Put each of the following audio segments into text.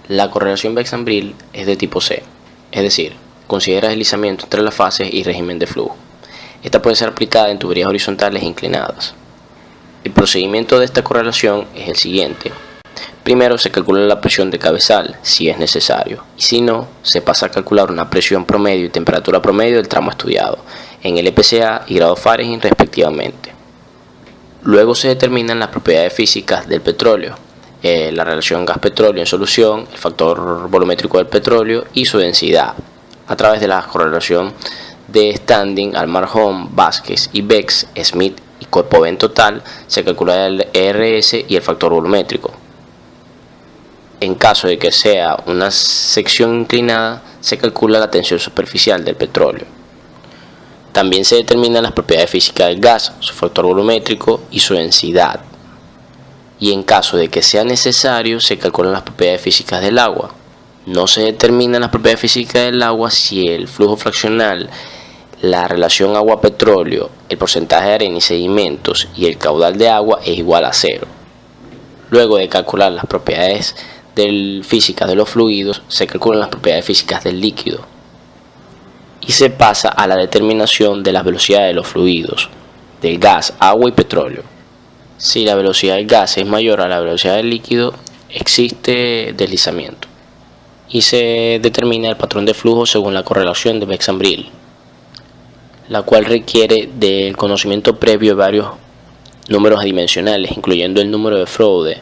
La correlación Beck-Zambril es de tipo C, es decir, considera deslizamiento entre las fases y régimen de flujo. Esta puede ser aplicada en tuberías horizontales e inclinadas. El procedimiento de esta correlación es el siguiente. Primero se calcula la presión de cabezal, si es necesario, y si no, se pasa a calcular una presión promedio y temperatura promedio del tramo estudiado, en LPCA y grado Fahrenheit respectivamente. Luego se determinan las propiedades físicas del petróleo, la relación gas-petróleo en solución, el factor volumétrico del petróleo y su densidad, a través de la correlación de Standing, Almarhon, Vázquez y Bex, Smith y Corpoven total, se calcula el ERS y el factor volumétrico. En caso de que sea una sección inclinada, se calcula la tensión superficial del petróleo. También se determinan las propiedades físicas del gas, su factor volumétrico y su densidad. Y en caso de que sea necesario, se calculan las propiedades físicas del agua. No se determinan las propiedades físicas del agua si el flujo fraccional, la relación agua-petróleo, el porcentaje de arena y sedimentos y el caudal de agua es igual a 0. Luego de calcular las propiedades físicas de los fluidos, se calculan las propiedades físicas del líquido y se pasa a la determinación de las velocidades de los fluidos, del gas, agua y petróleo. Si la velocidad del gas es mayor a la velocidad del líquido, existe deslizamiento y se determina el patrón de flujo según la correlación de Beck-Zambril, la cual requiere del conocimiento previo de varios números adimensionales, incluyendo el número de Frode,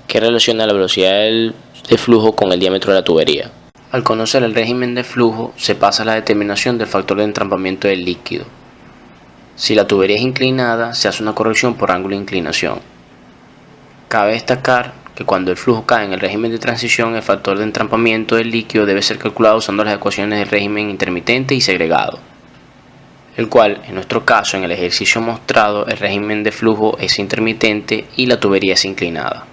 que relaciona la velocidad de flujo con el diámetro de la tubería. Al conocer el régimen de flujo, se pasa a la determinación del factor de entrampamiento del líquido. Si la tubería es inclinada, se hace una corrección por ángulo de inclinación. Cabe destacar que cuando el flujo cae en el régimen de transición, el factor de entrampamiento del líquido debe ser calculado usando las ecuaciones del régimen intermitente y segregado, el cual, en nuestro caso, en el ejercicio mostrado, el régimen de flujo es intermitente y la tubería es inclinada.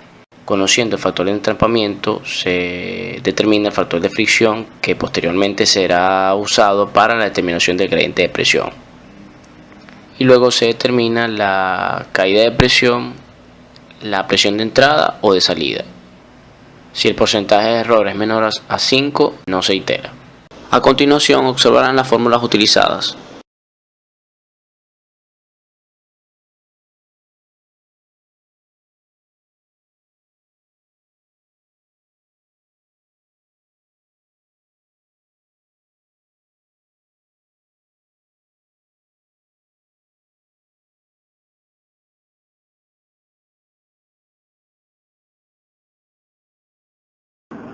Conociendo el factor de entrampamiento, se determina el factor de fricción, que posteriormente será usado para la determinación del gradiente de presión. Y luego se determina la caída de presión, la presión de entrada o de salida. Si el porcentaje de error es menor a 5, no se itera. A continuación observarán las fórmulas utilizadas.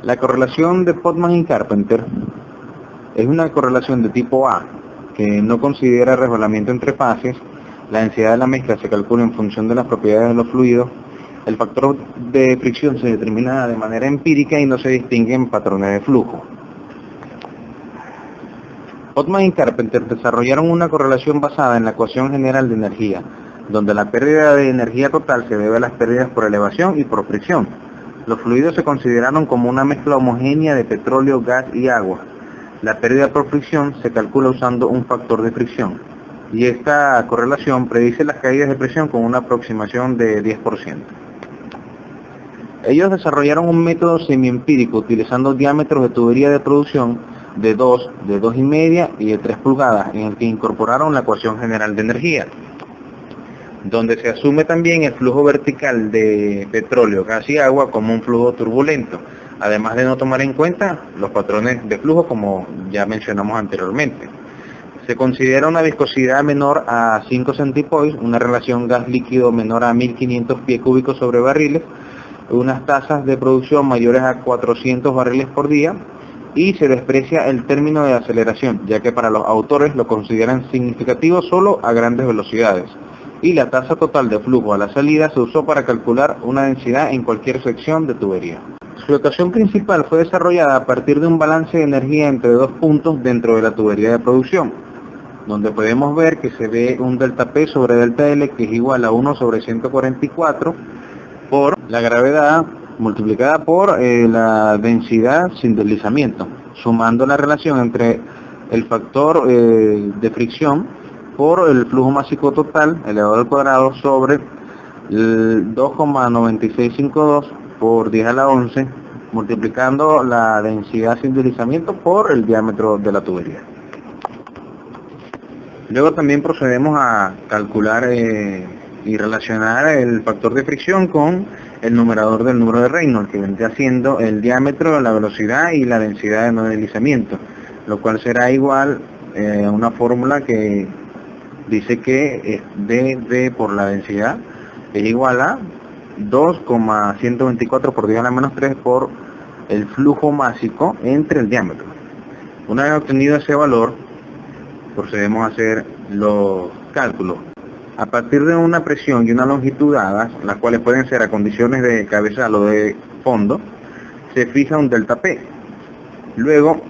La correlación de Podman y Carpenter es una correlación de tipo A, que no considera resbalamiento entre fases, la densidad de la mezcla se calcula en función de las propiedades de los fluidos, el factor de fricción se determina de manera empírica y no se distinguen patrones de flujo. Podman y Carpenter desarrollaron una correlación basada en la ecuación general de energía, donde la pérdida de energía total se debe a las pérdidas por elevación y por fricción. Los fluidos se consideraron como una mezcla homogénea de petróleo, gas y agua. La pérdida por fricción se calcula usando un factor de fricción, y esta correlación predice las caídas de presión con una aproximación de 10%. Ellos desarrollaron un método semiempírico utilizando diámetros de tubería de producción de 2, de 2,5 y de 3 pulgadas, en el que incorporaron la ecuación general de energía, donde se asume también el flujo vertical de petróleo, gas y agua como un flujo turbulento, además de no tomar en cuenta los patrones de flujo como ya mencionamos anteriormente. Se considera una viscosidad menor a 5 centipoise, una relación gas-líquido menor a 1500 pies cúbicos sobre barriles, unas tasas de producción mayores a 400 barriles por día, y se desprecia el término de aceleración, ya que para los autores lo consideran significativo solo a grandes velocidades. Y la tasa total de flujo a la salida se usó para calcular una densidad en cualquier sección de tubería. Su ecuación principal fue desarrollada a partir de un balance de energía entre dos puntos dentro de la tubería de producción, donde podemos ver que se ve un delta P sobre delta L que es igual a 1 sobre 144 por la gravedad multiplicada por la densidad sin deslizamiento, sumando la relación entre el factor de fricción por el flujo másico total elevado al cuadrado sobre el 2,9652 por 10 a la 11 multiplicando la densidad sin deslizamiento por el diámetro de la tubería. Luego también procedemos a calcular y relacionar el factor de fricción con el numerador del número de Reynolds, que vendría siendo el diámetro, la velocidad y la densidad de no deslizamiento, lo cual será igual a una fórmula que dice que dB por la densidad es igual a 2,124 por 10 a la menos 3 por el flujo másico entre el diámetro. Una vez obtenido ese valor, procedemos a hacer los cálculos. A partir de una presión y una longitud dadas, las cuales pueden ser a condiciones de cabezal o de fondo, se fija un delta P. Luego,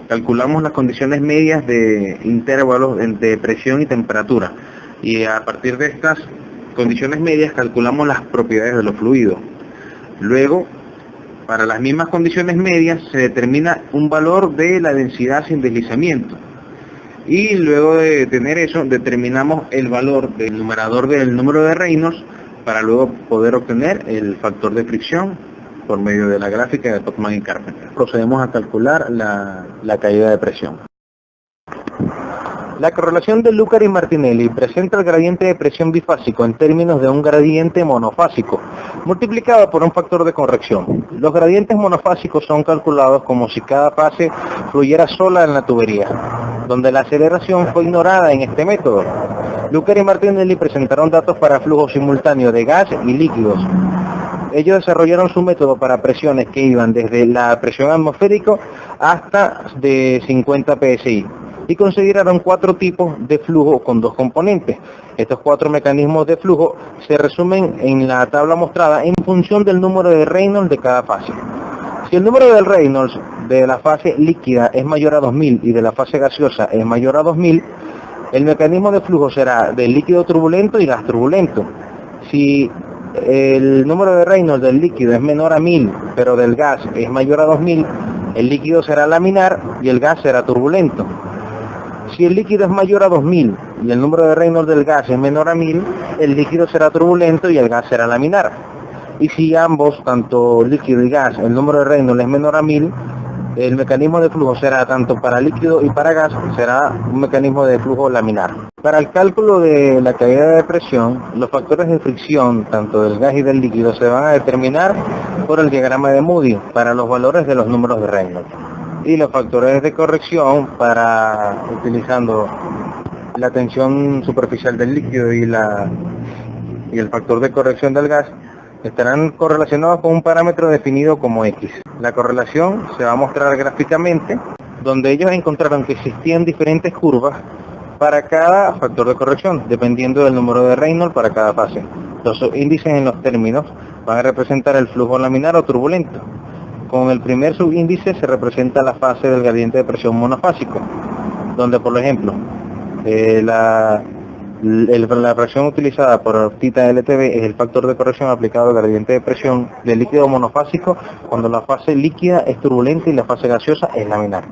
calculamos las condiciones medias de intervalos entre presión y temperatura. Y a partir de estas condiciones medias, calculamos las propiedades de los fluidos. Luego, para las mismas condiciones medias, se determina un valor de la densidad sin deslizamiento. Y luego de tener eso, determinamos el valor del numerador del número de Reynolds para luego poder obtener el factor de fricción por medio de la gráfica de Topman y Carpenter. Procedemos a calcular la caída de presión. La correlación de Lukács y Martinelli presenta el gradiente de presión bifásico en términos de un gradiente monofásico, multiplicado por un factor de corrección. Los gradientes monofásicos son calculados como si cada fase fluyera sola en la tubería, donde la aceleración fue ignorada en este método. Lukács y Martinelli presentaron datos para flujo simultáneo de gas y líquidos. Ellos desarrollaron su método para presiones que iban desde la presión atmosférica hasta de 50 psi y consideraron 4 tipos de flujo con 2 componentes. Estos 4 mecanismos de flujo se resumen en la tabla mostrada en función del número de Reynolds de cada fase. Si el número de Reynolds de la fase líquida es mayor a 2000 y de la fase gaseosa es mayor a 2000, el mecanismo de flujo será del líquido turbulento y gas turbulento. Si el número de Reynolds del líquido es menor a 1000, pero del gas es mayor a 2000, el líquido será laminar y el gas será turbulento. Si el líquido es mayor a 2000 y el número de Reynolds del gas es menor a 1000, el líquido será turbulento y el gas será laminar. Y si ambos, tanto líquido y gas, el número de Reynolds es menor a 1000, el mecanismo de flujo será tanto para líquido y para gas, será un mecanismo de flujo laminar. Para el cálculo de la caída de presión, los factores de fricción, tanto del gas y del líquido, se van a determinar por el diagrama de Moody para los valores de los números de Reynolds. Y los factores de corrección utilizando la tensión superficial del líquido y el factor de corrección del gas estarán correlacionados con un parámetro definido como X. La correlación se va a mostrar gráficamente, donde ellos encontraron que existían diferentes curvas para cada factor de corrección, dependiendo del número de Reynolds para cada fase. Los índices en los términos van a representar el flujo laminar o turbulento. Con el primer subíndice se representa la fase del gradiente de presión monofásico, donde por ejemplo la presión utilizada por θ LTB es el factor de corrección aplicado al gradiente de presión del líquido monofásico cuando la fase líquida es turbulenta y la fase gaseosa es laminar.